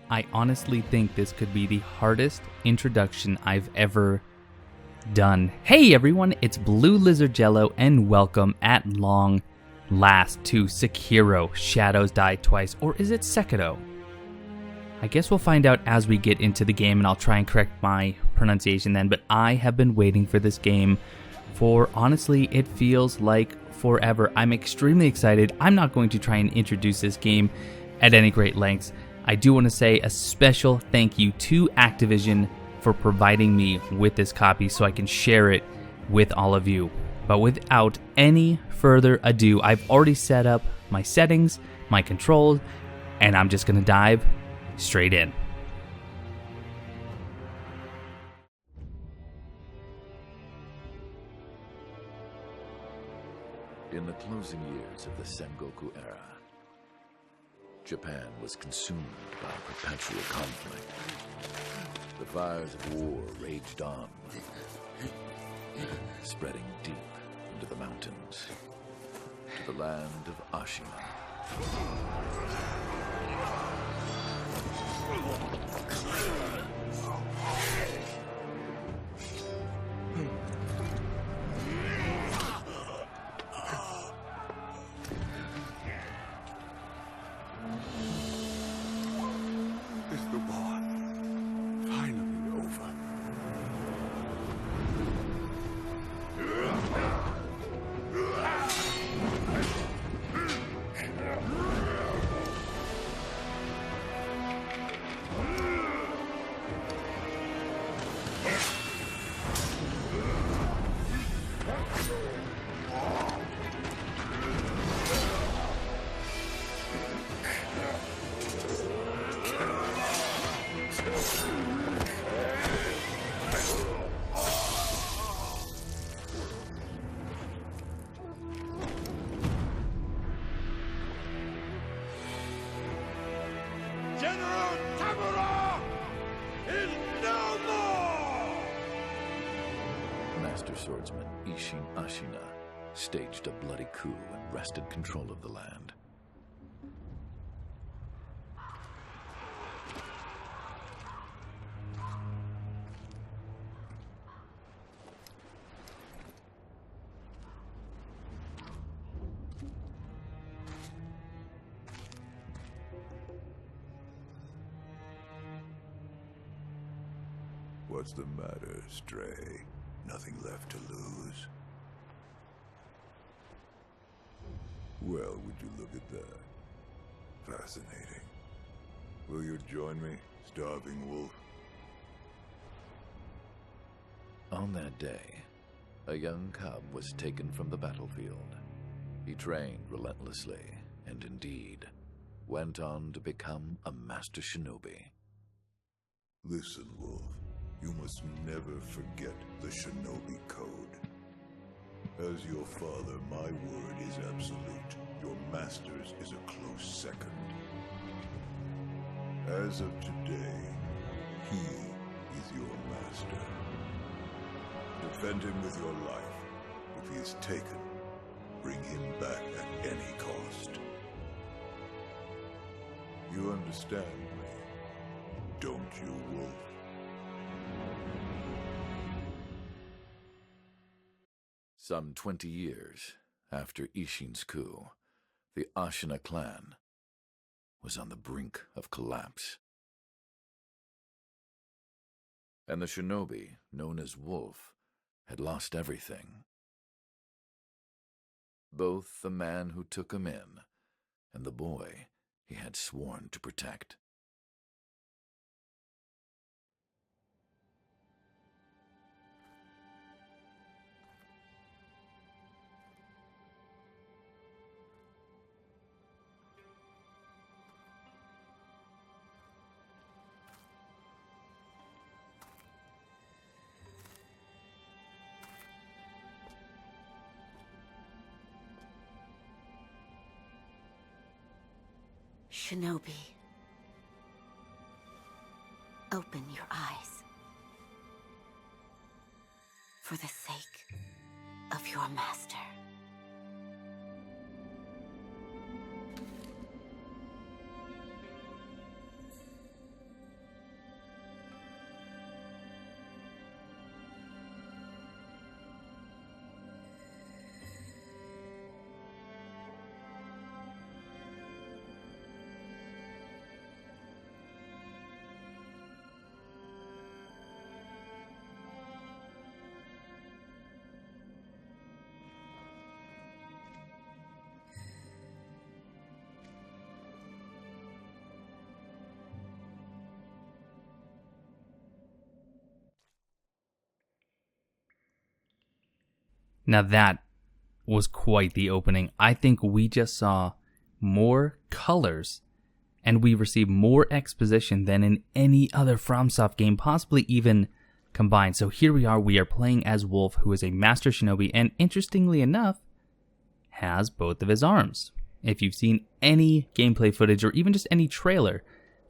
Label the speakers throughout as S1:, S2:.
S1: I honestly think this could be the hardest introduction I've ever done. Hey everyone, it's BlueLizardJello and welcome at long last to Sekiro, Shadows Die Twice, or is it Sekiro? I guess we'll find out as we get into the game, and I'll try and correct my pronunciation then, but I have been waiting for this game for, honestly, it feels like forever. I'm extremely excited. I'm not going to try and introduce this game at any great lengths. I do want to say a special thank you to Activision for providing me with this copy so I can share it with all of you. But without any further ado, I've already set up my settings, my controls, and I'm just going to dive straight in.
S2: In the closing years of the Sengoku era, Japan was consumed by perpetual conflict. The fires of war raged on, spreading deep into the mountains, to the land of Ashina.
S3: Is the war finally over? General Tamura is no more!
S2: Master swordsman Isshin Ashina staged a bloody coup and wrested control of the land.
S3: What's the matter, Stray? Nothing left to lose? Well, would you look at that? Fascinating. Will you join me, starving wolf?
S2: On that day, a young cub was taken from the battlefield. He trained relentlessly, and indeed, went on to become a master shinobi.
S3: Listen, wolf. You must never forget the shinobi code. As your father, my word is absolute. Your master's is a close second. As of today, he is your master. Defend him with your life. If he is taken, bring him back at any cost. You understand me, don't you, wolf?
S2: Some 20 years after Isshin's coup, the Ashina clan was on the brink of collapse. And the shinobi, known as Wolf, had lost everything. Both the man who took him in and the boy he had sworn to protect.
S4: Shinobi, open your eyes. For the sake of your master.
S1: Now that was quite the opening. I think we just saw more colors and we received more exposition than in any other FromSoft game, possibly even combined. So here we are playing as Wolf, who is a master shinobi, and interestingly enough, has both of his arms. If you've seen any gameplay footage or even just any trailer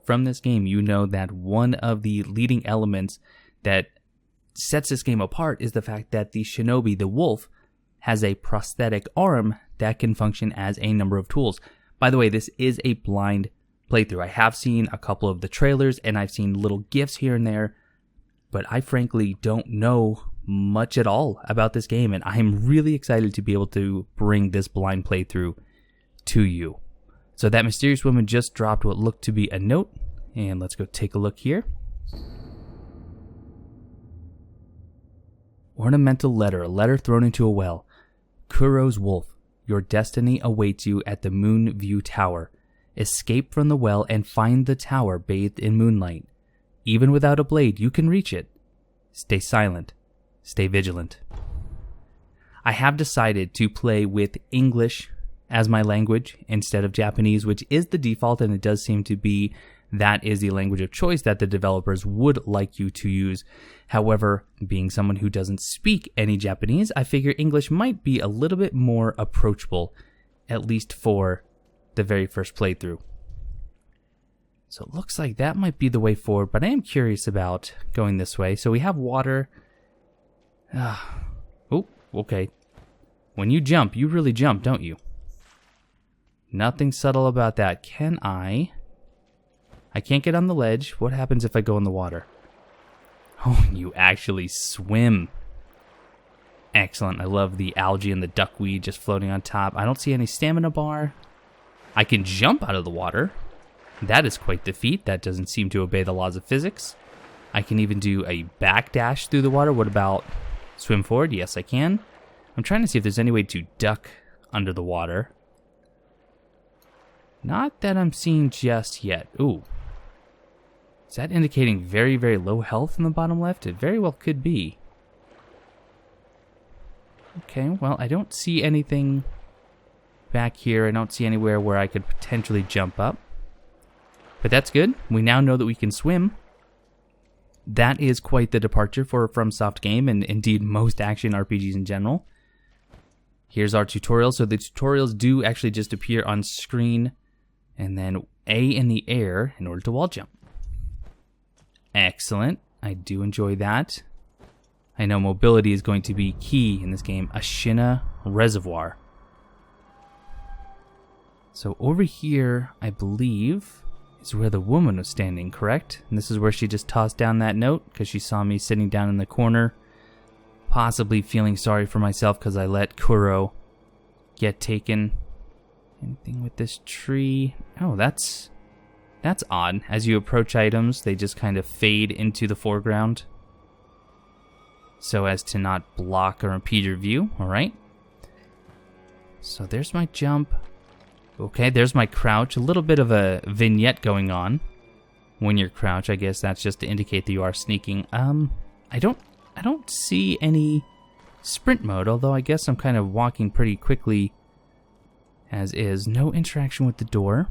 S1: from this game, you know that one of the leading elements that sets this game apart is the fact that the shinobi, the Wolf, has a prosthetic arm that can function as a number of tools. By the way, this is a blind playthrough. I have seen a couple of the trailers and I've seen little GIFs here and there, but I frankly don't know much at all about this game, and I'm really excited to be able to bring this blind playthrough to you. So that mysterious woman just dropped what looked to be a note, and let's go take a look here. Ornamental letter, a letter thrown into a well. Kuro's Wolf, your destiny awaits you at the Moon View Tower. Escape from the well and find the tower bathed in moonlight. Even without a blade, you can reach it. Stay silent. Stay vigilant. I have decided to play with English as my language instead of Japanese, which is the default, and it does seem to be that is the language of choice that the developers would like you to use. However, being someone who doesn't speak any Japanese, I figure English might be a little bit more approachable, at least for the very first playthrough. So it looks like that might be the way forward, but I am curious about going this way. So we have water. Oh, okay. When you jump, you really jump, don't you? Nothing subtle about that. Can I can't get on the ledge. What happens if I go in the water? Oh, you actually swim. Excellent. I love the algae and the duckweed just floating on top. I don't see any stamina bar. I can jump out of the water. That is quite the feat. That doesn't seem to obey the laws of physics. I can even do a backdash through the water. What about swim forward? Yes, I can. I'm trying to see if there's any way to duck under the water. Not that I'm seeing just yet. Ooh. Is that indicating very, very low health in the bottom left? It very well could be. Okay, well, I don't see anything back here. I don't see anywhere where I could potentially jump up. But that's good. We now know that we can swim. That is quite the departure for a FromSoft game, and indeed most action RPGs in general. Here's our tutorial. So the tutorials do actually just appear on screen, and then A in the air in order to wall jump. Excellent. I do enjoy that. I know mobility is going to be key in this game. Ashina Reservoir. So over here, I believe, is where the woman was standing, correct? And this is where she just tossed down that note because she saw me sitting down in the corner, possibly feeling sorry for myself because I let Kuro get taken. Anything with this tree? Oh, that's odd. As you approach items, they just kind of fade into the foreground so as to not block or impede your view. All right. So there's my jump. Okay, there's my crouch. A little bit of a vignette going on when you're crouch. I guess that's just to indicate that you are sneaking. I don't see any sprint mode, although I guess I'm kind of walking pretty quickly as is. No interaction with the door.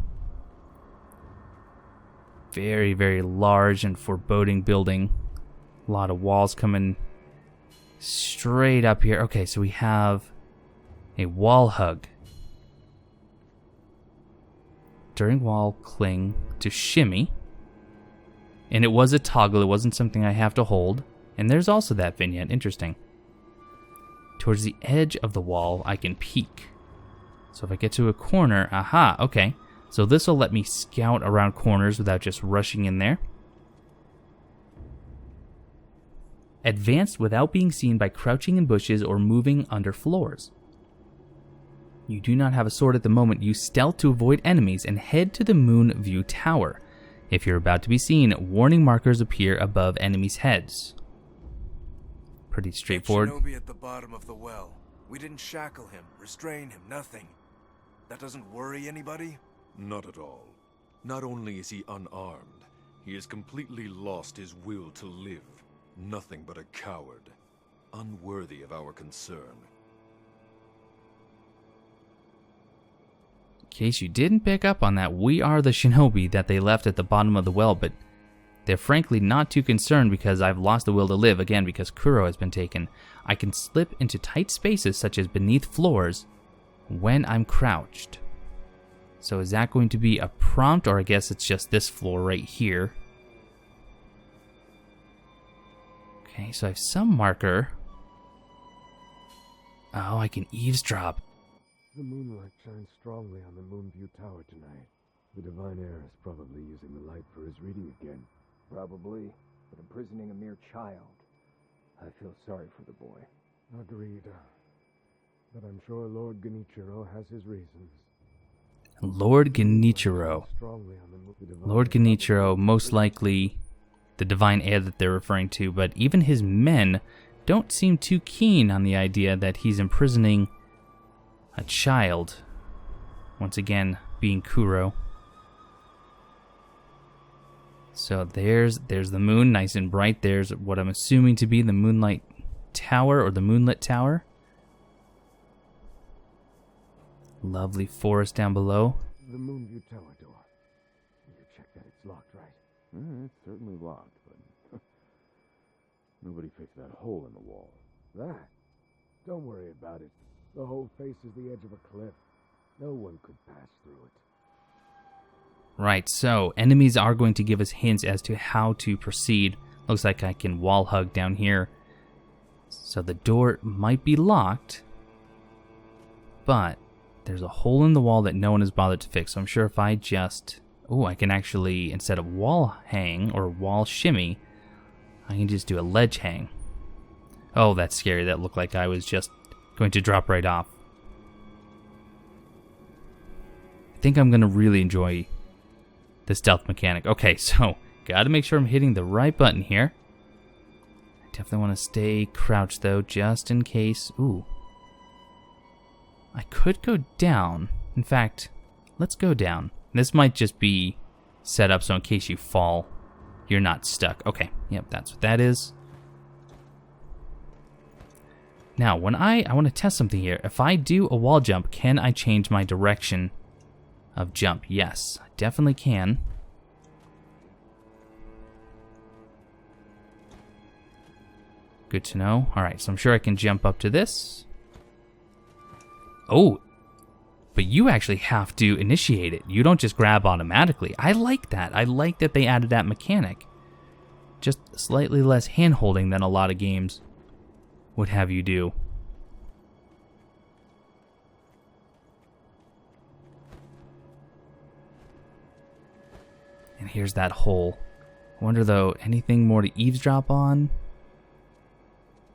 S1: Very, very large and foreboding building. A lot of walls coming straight up here. Okay, so we have a wall hug. During wall cling to shimmy. And it was a toggle. It wasn't something I have to hold. And there's also that vignette. Interesting. Towards the edge of the wall, I can peek. So if I get to a corner, aha, okay. So this will let me scout around corners without just rushing in there. Advance without being seen by crouching in bushes or moving under floors. You do not have a sword at the moment. Use stealth to avoid enemies and head to the Moon View Tower. If you're about to be seen, warning markers appear above enemies' heads. Pretty straightforward.
S5: Shinobi at the bottom of the well. We didn't shackle him, restrain him, nothing. That doesn't worry anybody?
S6: Not at all. Not only is he unarmed, he has completely lost his will to live. Nothing but a coward. Unworthy of our concern.
S1: In case you didn't pick up on that, we are the shinobi that they left at the bottom of the well, but they're frankly not too concerned because I've lost the will to live, again because Kuro has been taken. I can slip into tight spaces such as beneath floors when I'm crouched. So is that going to be a prompt, or I guess it's just this floor right here? Okay, so I have some marker. Oh, I can eavesdrop.
S7: The moonlight shines strongly on the Moonview Tower tonight. The Divine Heir is probably using the light for his reading again.
S8: Probably, but imprisoning a mere child. I feel sorry for the boy.
S7: Agreed. But I'm sure Lord Genichiro has his reasons.
S1: Lord Genichiro. Lord Genichiro, most likely the Divine Heir that they're referring to, but even his men don't seem too keen on the idea that he's imprisoning a child. Once again, being Kuro. So there's the moon, nice and bright. There's what I'm assuming to be the Moonlight Tower, or the Moonlit Tower. Lovely forest down below.
S7: The Moonview Tower door. You check that it's locked, right?
S9: It's certainly locked, but nobody fixed that hole in the wall.
S7: That? Don't worry about it. The hole faces the edge of a cliff. No one could pass through it.
S1: Right, so enemies are going to give us hints as to how to proceed. Looks like I can wall hug down here. So the door might be locked, but there's a hole in the wall that no one has bothered to fix. So I'm sure if I just... Oh, I can actually, instead of wall hang or wall shimmy, I can just do a ledge hang. Oh, that's scary. That looked like I was just going to drop right off. I think I'm going to really enjoy the stealth mechanic. Okay, so gotta make sure I'm hitting the right button here. I definitely want to stay crouched though, just in case. Ooh. I could go down. In fact, let's go down. This might just be set up so in case you fall, you're not stuck. Okay, yep, that's what that is. Now, when I want to test something here. If I do a wall jump, can I change my direction of jump? Yes, I definitely can. Good to know. Alright, so I'm sure I can jump up to this. Oh, but you actually have to initiate it. You don't just grab automatically. I like that. I like that they added that mechanic. Just slightly less hand-holding than a lot of games would have you do. And here's that hole. I wonder though, anything more to eavesdrop on?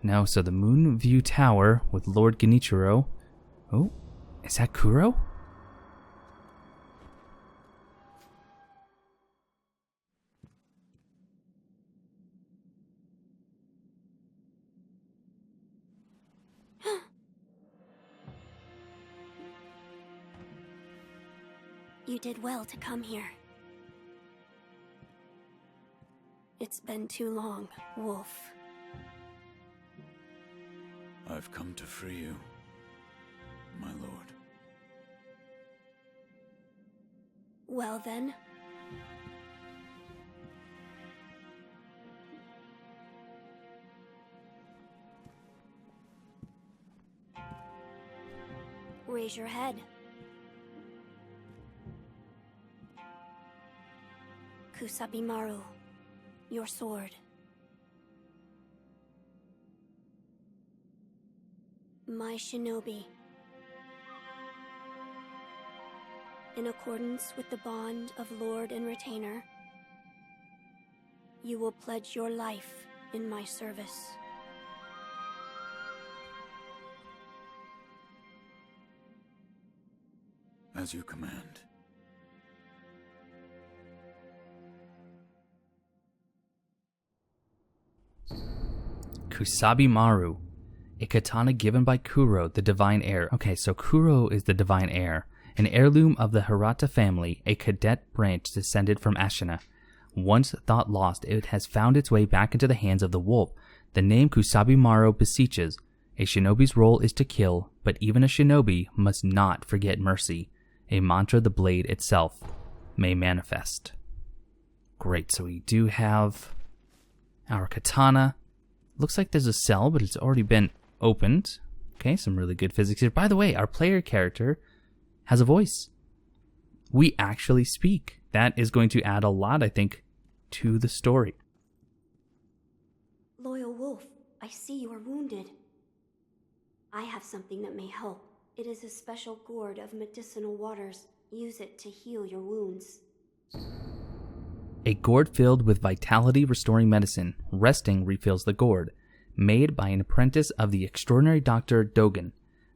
S1: No, so the Moonview Tower with Lord Genichiro. Oh, is that Kuro?
S10: You did well to come here. It's been too long, Wolf.
S3: I've come to free you, my lord.
S10: Well then. Raise your head. Kusabimaru, your sword. My shinobi. In accordance with the bond of Lord and Retainer, you will pledge your life in my service.
S3: As you command.
S1: Kusabimaru, a katana given by Kuro, the Divine Heir. Okay, so Kuro is the Divine Heir, an heirloom of the Hirata family, a cadet branch descended from Ashina. Once thought lost, it has found its way back into the hands of the wolf. The name Kusabimaru beseeches. A shinobi's role is to kill, but even a shinobi must not forget mercy. a mantra the blade itself may manifest. Great, so we do have our katana. Looks like there's a cell, but it's already been opened. Okay, some really good physics here. By the way, our player character has a voice. We actually speak. That is going to add a lot, I think, to the story.
S10: Loyal Wolf, I see you are wounded. I have something that may help. It is a special gourd of medicinal waters. Use it to heal your wounds.
S1: A gourd filled with vitality-restoring medicine. Resting refills the gourd. Made by an apprentice of the extraordinary Dr. Dogen.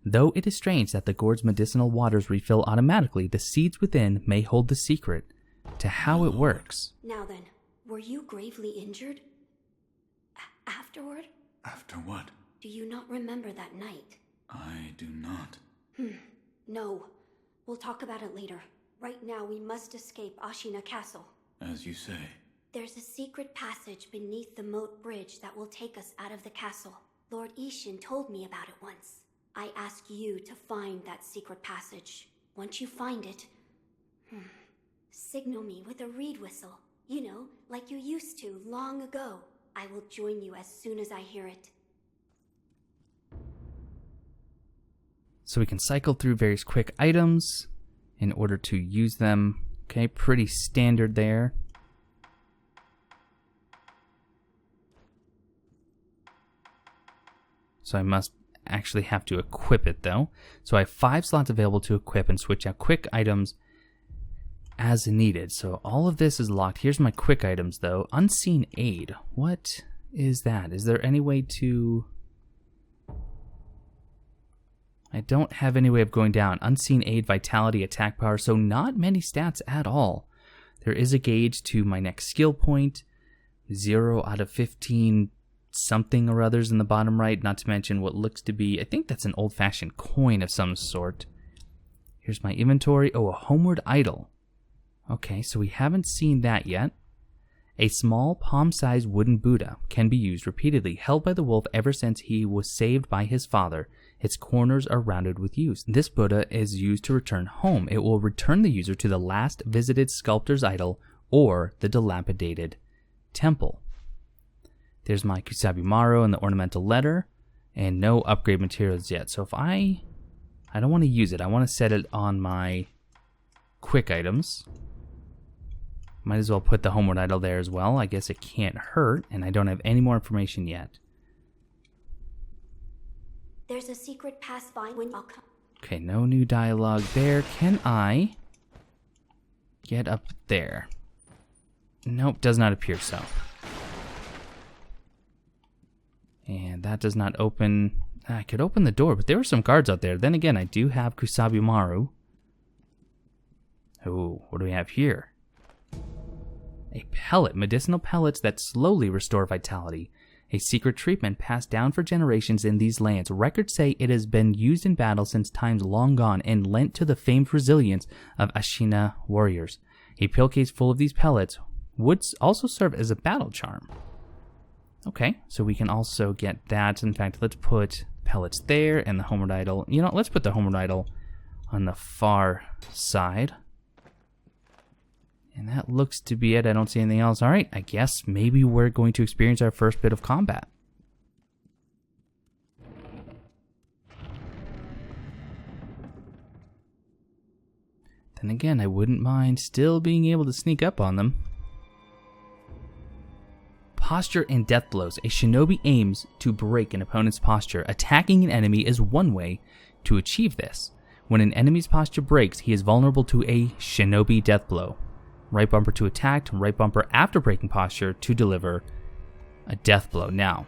S1: Though it is strange that the gourd's medicinal waters refill automatically, the seeds within may hold the secret to how it works.
S10: Now then, were you gravely injured? Afterward?
S11: After what?
S10: Do you not remember that night?
S11: I do not.
S10: No. We'll talk about it later. Right now, we must escape Ashina Castle.
S11: As you say.
S10: There's a secret passage beneath the moat bridge that will take us out of the castle. Lord Ishin told me about it once. I ask you to find that secret passage. Once you find it, signal me with a reed whistle. You know, like you used to long ago. I will join you as soon as I hear it.
S1: So we can cycle through various quick items in order to use them. Okay, pretty standard there. So I must actually have to equip it though. So I have 5 slots available to equip and switch out quick items as needed. So all of this is locked. Here's my quick items though. Unseen aid. What is that? Is there any way to... I don't have any way of going down. Unseen aid, vitality, attack power. So not many stats at all. There is a gauge to my next skill point. 0 out of 15 something or others in the bottom right, not to mention what looks to be, I think that's an old-fashioned coin of some sort. Here's my inventory. Oh, a homeward idol. Okay, so we haven't seen that yet. A small palm-sized wooden Buddha can be used repeatedly, held by the wolf ever since he was saved by his father. Its corners are rounded with use. This Buddha is used to return home. It will return the user to the last visited sculptor's idol or the dilapidated temple. There's my Kusabimaru and the ornamental letter, and no upgrade materials yet. So if I don't want to use it. I want to set it on my quick items. Might as well put the homeward idol there as well. I guess it can't hurt, and I don't have any more information yet.
S10: There's a secret pass by when I'll come.
S1: Okay, no new dialogue there. Can I get up there? Nope, does not appear so. And that does not open. I could open the door, but there were some guards out there. Then again, I do have Kusabimaru. Oh, what do we have here? A pellet. Medicinal pellets that slowly restore vitality. A secret treatment passed down for generations in these lands. Records say it has been used in battle since times long gone and lent to the famed resilience of Ashina warriors. A pill case full of these pellets would also serve as a battle charm. Okay, so we can also get that. In fact, let's put pellets there and the homeward idol. You know, let's put the homeward idol on the far side. And that looks to be it. I don't see anything else. All right, I guess maybe we're going to experience our first bit of combat. Then again, I wouldn't mind still being able to sneak up on them. Posture and death blows. A shinobi aims to break an opponent's posture. Attacking an enemy is one way to achieve this. When an enemy's posture breaks, he is vulnerable to a shinobi death blow. Right bumper to attack, right bumper after breaking posture to deliver a death blow. Now,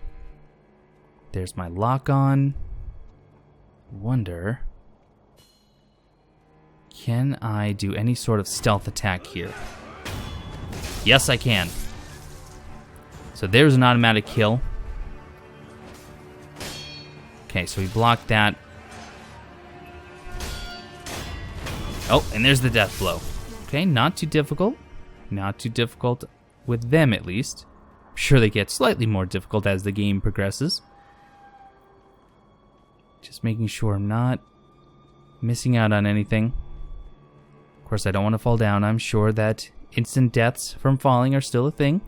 S1: there's my lock on. Wonder, can I do any sort of stealth attack here? Yes, I can. So there's an automatic kill. Okay, so we blocked that. Oh, and there's the death blow. Okay, not too difficult. Not too difficult with them, at least. I'm sure they get slightly more difficult as the game progresses. Just making sure I'm not missing out on anything. course, I don't want to fall down. I'm sure that instant deaths from falling are still a thing.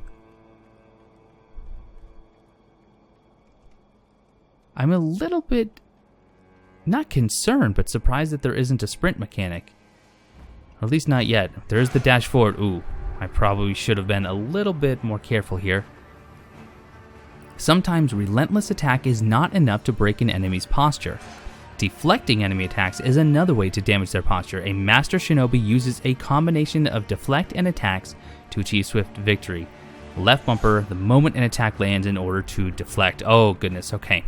S1: I'm a little bit, not concerned, but surprised that there isn't a sprint mechanic. Or at least not yet. There's the dash forward. Ooh, I probably should have been a little bit more careful here. Sometimes relentless attack is not enough to break an enemy's posture. Deflecting enemy attacks is another way to damage their posture. A master shinobi uses a combination of deflect and attacks to achieve swift victory. Left bumper the moment an attack lands in order to deflect. Oh goodness, okay.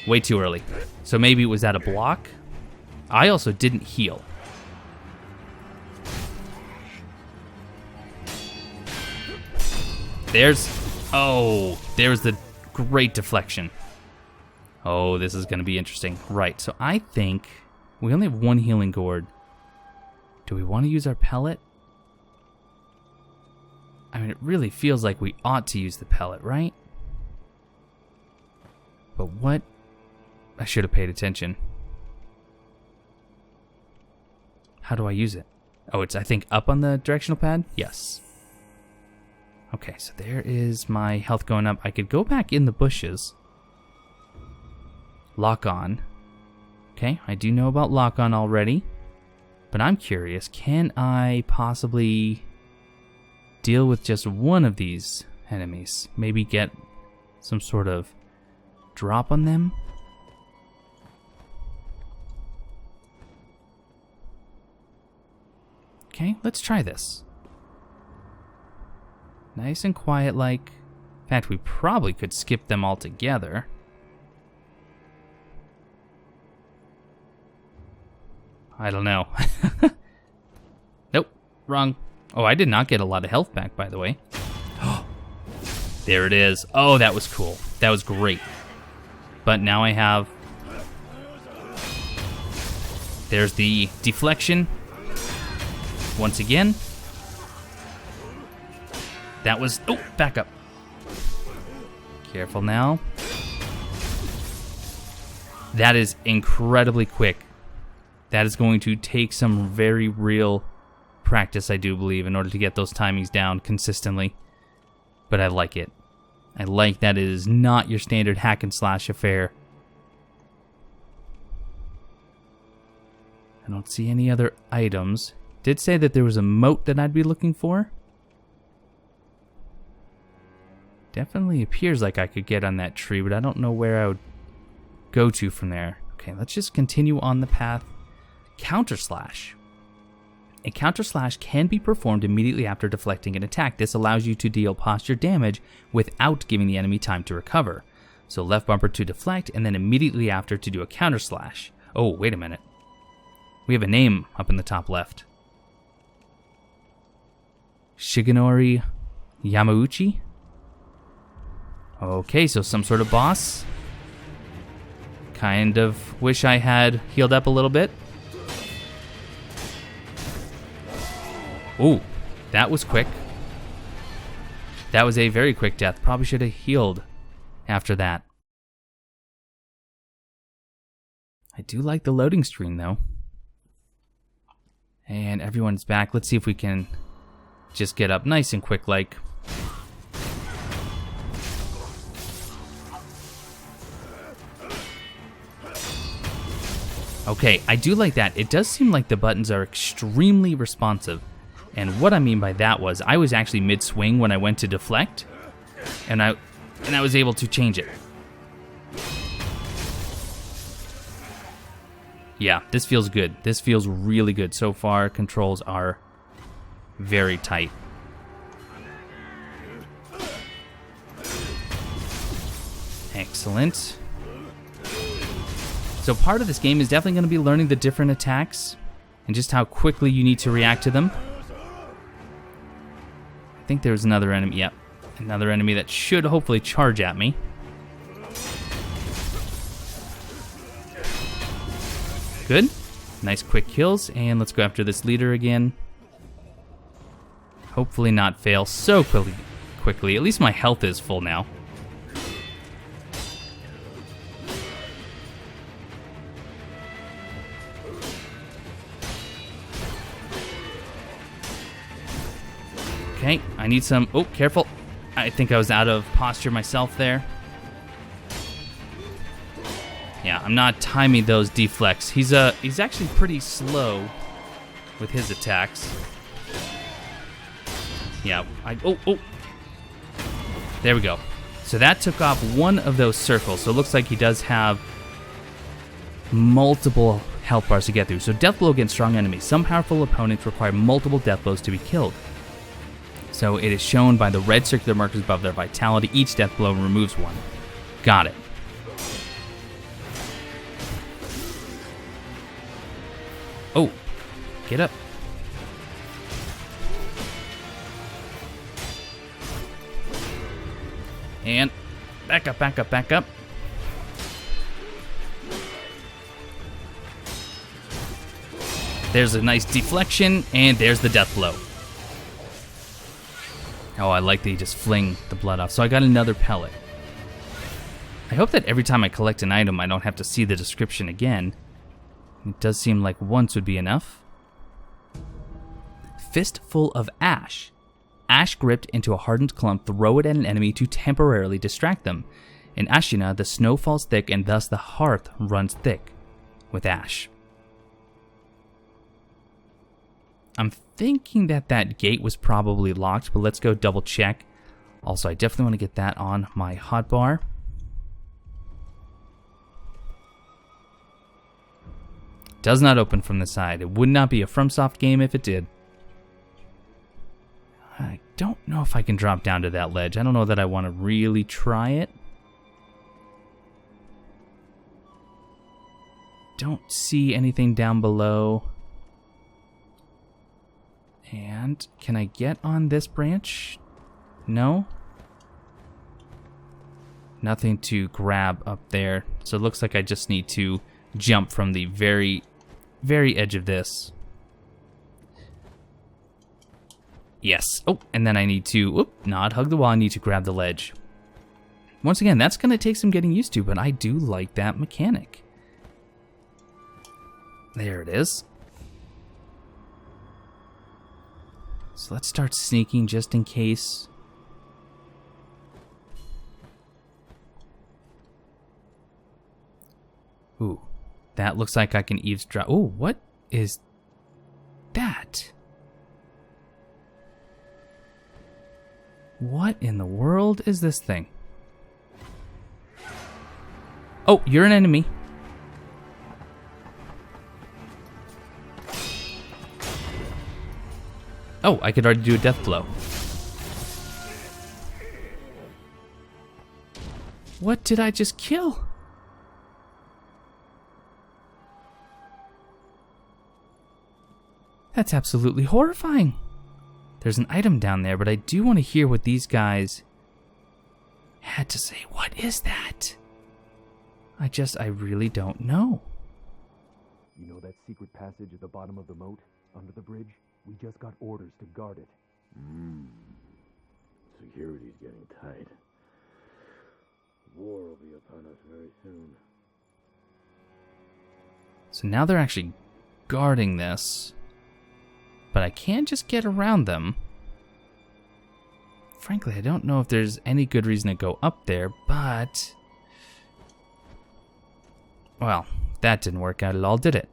S1: Way too early. So maybe it was at a block? I also didn't heal. There's the great deflection. Oh, this is going to be interesting. Right, so I think we only have one healing gourd. Do we want to use our pellet? I mean, it really feels like we ought to use the pellet, right? But what? I should have paid attention. How do I use it? Oh, it's, I think, up on the directional pad? Yes. Okay, so there is my health going up. I could go back in the bushes. Lock on. Okay, I do know about lock on already. But I'm curious, can I possibly deal with just one of these enemies? Maybe get some sort of drop on them? Okay, let's try this. Nice and quiet like. In fact, we probably could skip them all together. I don't know. Nope, wrong. Oh, I did not get a lot of health back, by the way. There it is. Oh, that was cool. That was great. But now I have... There's the deflection. Once again. That was... Oh, back up. Careful now. That is incredibly quick. That is going to take some very real practice, I do believe, in order to get those timings down consistently. But I like it. I like that it is not your standard hack and slash affair. I don't see any other items. Did say that there was a moat that I'd be looking for. Definitely appears like I could get on that tree, but I don't know where I would go to from there. Okay, let's just continue on the path. Counter slash. A counter slash can be performed immediately after deflecting an attack. This allows you to deal posture damage without giving the enemy time to recover. So left bumper to deflect, and then immediately after to do a counter slash. Oh, wait a minute. We have a name up in the top left. Shigenori Yamauchi? Okay, so some sort of boss. Kind of wish I had healed up a little bit. Ooh, that was quick. That was a very quick death. Probably should have healed after that. I do like the loading screen, though. And everyone's back. Let's see if we can just get up nice and quick, like. Okay, I do like that. It does seem like the buttons are extremely responsive. And what I mean by that was I was actually mid-swing when I went to deflect, and I was able to change it. Yeah, this feels good. This feels really good. So far, controls are very tight. Excellent. So part of this game is definitely going to be learning the different attacks and just how quickly you need to react to them. I think there's another enemy. Yep, another enemy that should hopefully charge at me. Good. Nice quick kills, and let's go after this leader again. Hopefully not fail so quickly. At least my health is full now. Okay, I need some... Oh, careful. I think I was out of posture myself there. Yeah, I'm not timing those deflects. He's actually pretty slow with his attacks. Yeah, oh. There we go. So that took off one of those circles. So it looks like he does have multiple health bars to get through. So death blow against strong enemies. Some powerful opponents require multiple death blows to be killed. So it is shown by the red circular markers above their vitality. Each death blow removes one. Got it. Oh, get up. And back up, back up, back up. There's a nice deflection, and there's the death blow. Oh, I like that you just fling the blood off. So I got another pellet. I hope that every time I collect an item, I don't have to see the description again. It does seem like once would be enough. Fistful of Ash. Ash gripped into a hardened clump, throw it at an enemy to temporarily distract them. In Ashina, the snow falls thick and thus the hearth runs thick with ash. I'm thinking that gate was probably locked, but let's go double check. Also, I definitely want to get that on my hotbar. Does not open from the side. It would not be a FromSoft game if it did. I don't know if I can drop down to that ledge. I don't know that I want to really try it. Don't see anything down below. And can I get on this branch? No? Nothing to grab up there. So it looks like I just need to jump from the very edge of this. Yes. Oh, and then I need to, not hug the wall. I need to grab the ledge. Once again, that's going to take some getting used to, but I do like that mechanic. There it is. So let's start sneaking just in case. Ooh. That looks like I can eavesdrop. Oh, what is that? What in the world is this thing? Oh, you're an enemy. Oh, I could already do a death blow. What did I just kill? That's absolutely horrifying. There's an item down there, but I do want to hear what these guys had to say. What is that? I really don't know.
S8: You know that secret passage at the bottom of the moat, under the bridge? We just got orders to guard it.
S9: Security's getting tight. War will be upon us very soon.
S1: So now they're actually guarding this. But I can't just get around them. Frankly, I don't know if there's any good reason to go up there, but... Well, that didn't work out at all, did it?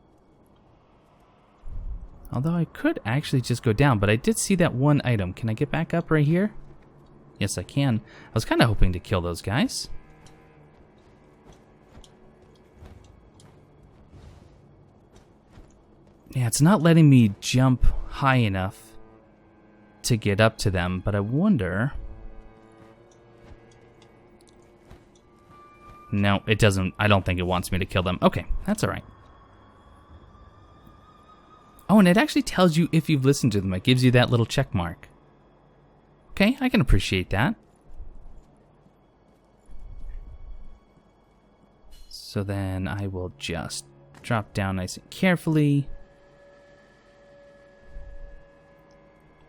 S1: Although I could actually just go down, but I did see that one item. Can I get back up right here? Yes, I can. I was kind of hoping to kill those guys. Yeah, it's not letting me jump high enough to get up to them, but I wonder... No, it doesn't. I don't think it wants me to kill them. Okay, that's all right. Oh, and it actually tells you if you've listened to them. It gives you that little check mark. Okay, I can appreciate that. So then I will just drop down nice and carefully.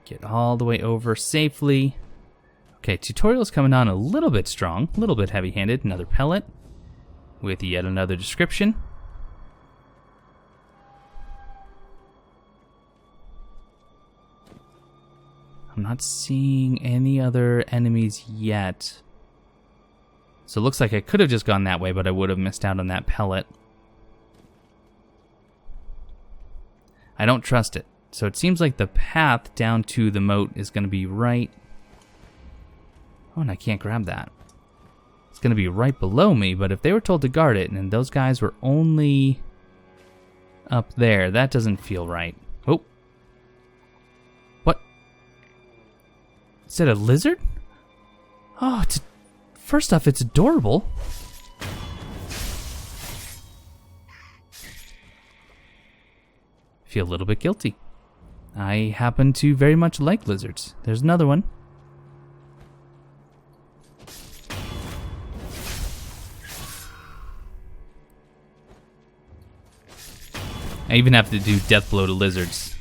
S1: Get all the way over safely. Okay, tutorial's coming on a little bit strong, a little bit heavy-handed. Another pellet with yet another description. I'm not seeing any other enemies yet. So it looks like I could have just gone that way, but I would have missed out on that pellet. I don't trust it. So it seems like the path down to the moat is going to be right... Oh, and I can't grab that. It's going to be right below me, but if they were told to guard it, and those guys were only up there, that doesn't feel right. Oh. What? Is that a lizard? Oh, first off, it's adorable. Feel a little bit guilty. I happen to very much like lizards. There's another one. I even have to do death blow to lizards.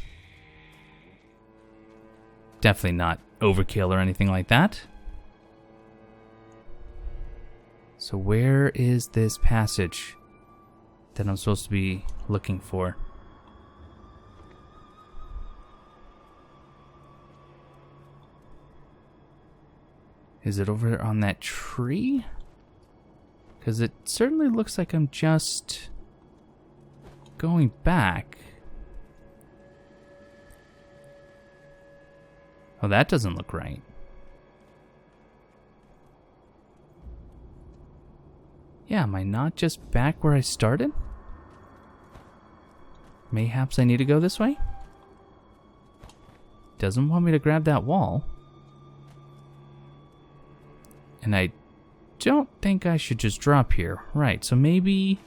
S1: Definitely not overkill or anything like that. So where is this passage that I'm supposed to be looking for? Is it over on that tree? Because it certainly looks like I'm just going back. Oh, that doesn't look right. Yeah, am I not just back where I started? Mayhaps I need to go this way? Doesn't want me to grab that wall. And I don't think I should just drop here. Right, so maybe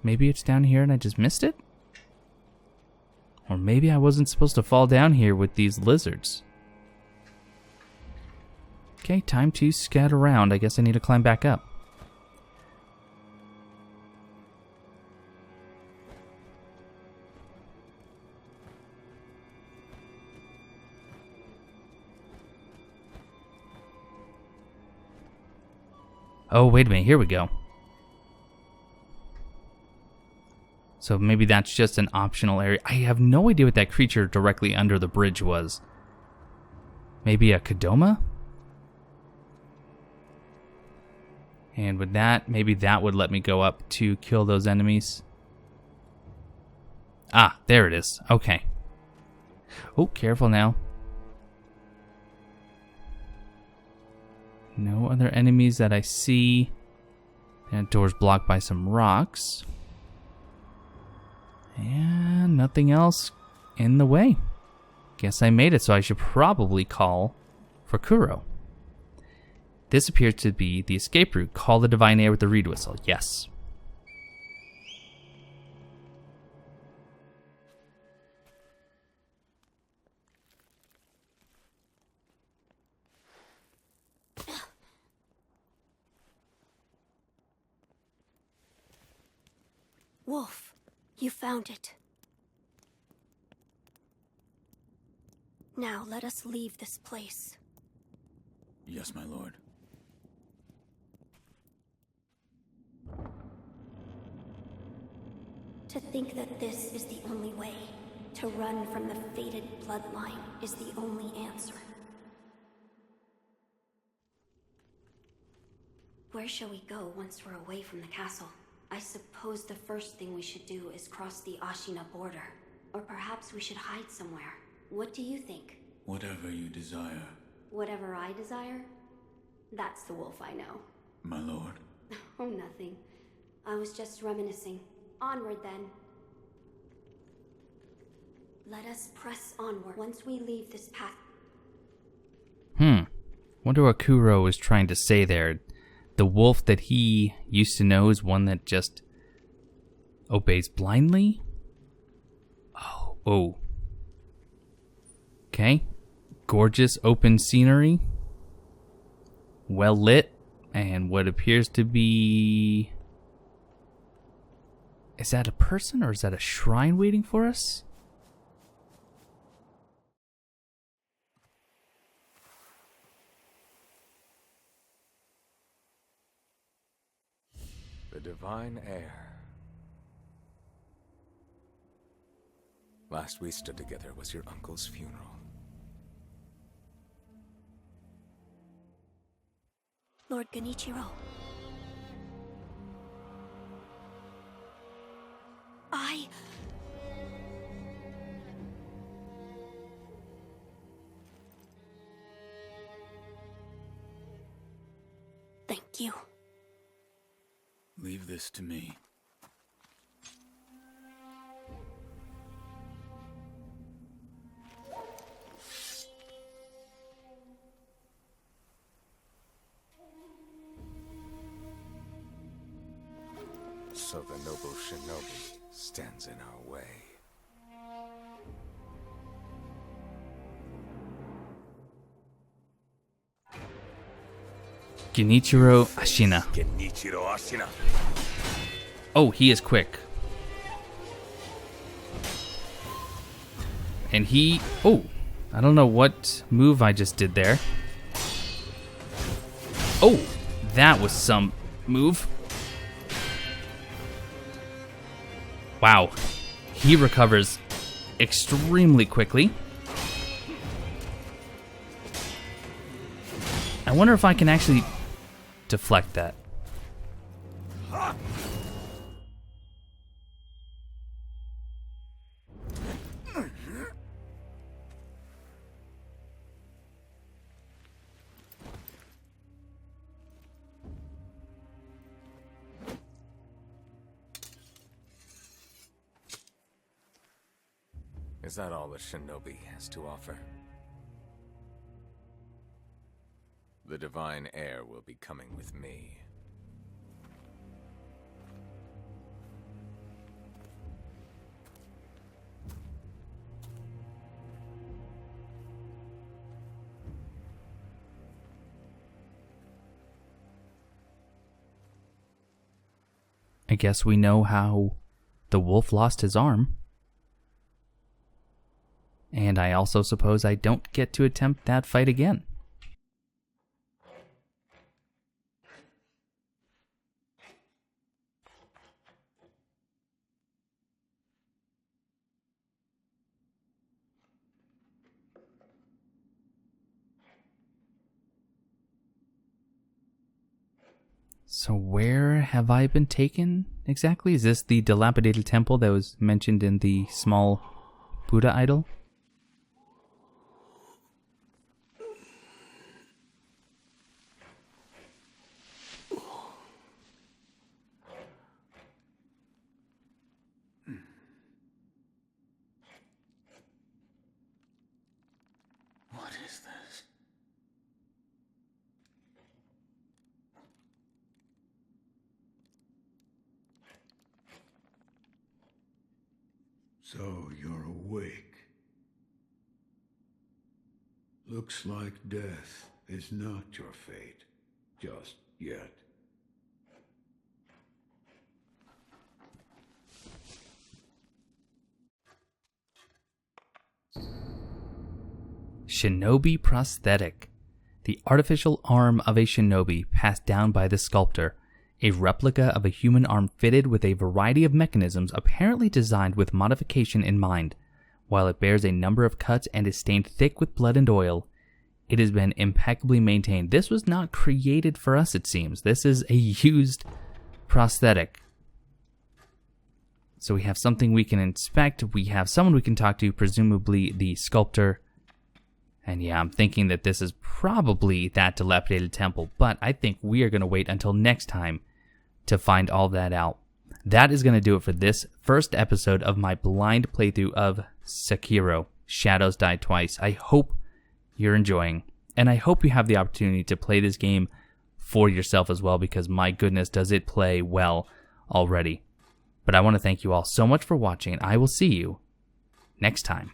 S1: it's down here and I just missed it? Or maybe I wasn't supposed to fall down here with these lizards. Okay, time to scout around. I guess I need to climb back up. Oh, wait a minute. Here we go. So maybe that's just an optional area. I have no idea what that creature directly under the bridge was. Maybe a Kodama? And with that, maybe that would let me go up to kill those enemies. Ah, there it is. Okay. Oh, careful now. No other enemies that I see. That door's blocked by some rocks. And nothing else in the way. Guess I made it, so I should probably call for Kuro. This appears to be the escape route. Call the divine air with the reed whistle. Yes.
S10: Wolf, you found it. Now let us leave this place.
S11: Yes, my lord.
S10: To think that this is the only way, to run from the fated bloodline, is the only answer. Where shall we go once we're away from the castle? I suppose the first thing we should do is cross the Ashina border. Or perhaps we should hide somewhere. What do you think?
S11: Whatever you desire.
S10: Whatever I desire? That's the wolf I know.
S11: My lord.
S10: Oh, nothing. I was just reminiscing. Onward, then. Let us press onward once we leave this path.
S1: Wonder what Kuro is trying to say there. The wolf that he used to know is one that just obeys blindly? Oh. Okay. Gorgeous open scenery. Well lit. And what appears to be... Is that a person or is that a shrine waiting for us?
S5: The divine heir.
S12: Last we stood together was your uncle's funeral.
S10: Lord Genichiro. Thank you.
S11: Leave this to me.
S12: So the noble shinobi stands in our way.
S1: Genichiro Ashina.
S12: Genichiro Ashina.
S1: Oh, he is quick. And he... Oh, I don't know what move I just did there. Oh, that was some move. Wow. He recovers extremely quickly. I wonder if I can actually deflect that.
S12: Is that all the shinobi has to offer? The divine heir will be coming with me.
S1: I guess we know how the wolf lost his arm. And I also suppose I don't get to attempt that fight again. So where have I been taken exactly? Is this the dilapidated temple that was mentioned in the small Buddha idol?
S11: What is this?
S3: So you're awake. Looks like death is not your fate, just yet.
S1: Shinobi prosthetic. The artificial arm of a shinobi passed down by the sculptor. A replica of a human arm fitted with a variety of mechanisms apparently designed with modification in mind. While it bears a number of cuts and is stained thick with blood and oil, it has been impeccably maintained. This was not created for us, it seems. This is a used prosthetic. So we have something we can inspect. We have someone we can talk to, presumably the sculptor. And yeah, I'm thinking that this is probably that dilapidated temple, but I think we are going to wait until next time to find all that out. That is going to do it for this first episode of my blind playthrough of Sekiro, Shadows Die Twice. I hope you're enjoying, and I hope you have the opportunity to play this game for yourself as well, because my goodness, does it play well already. But I want to thank you all so much for watching, and I will see you next time.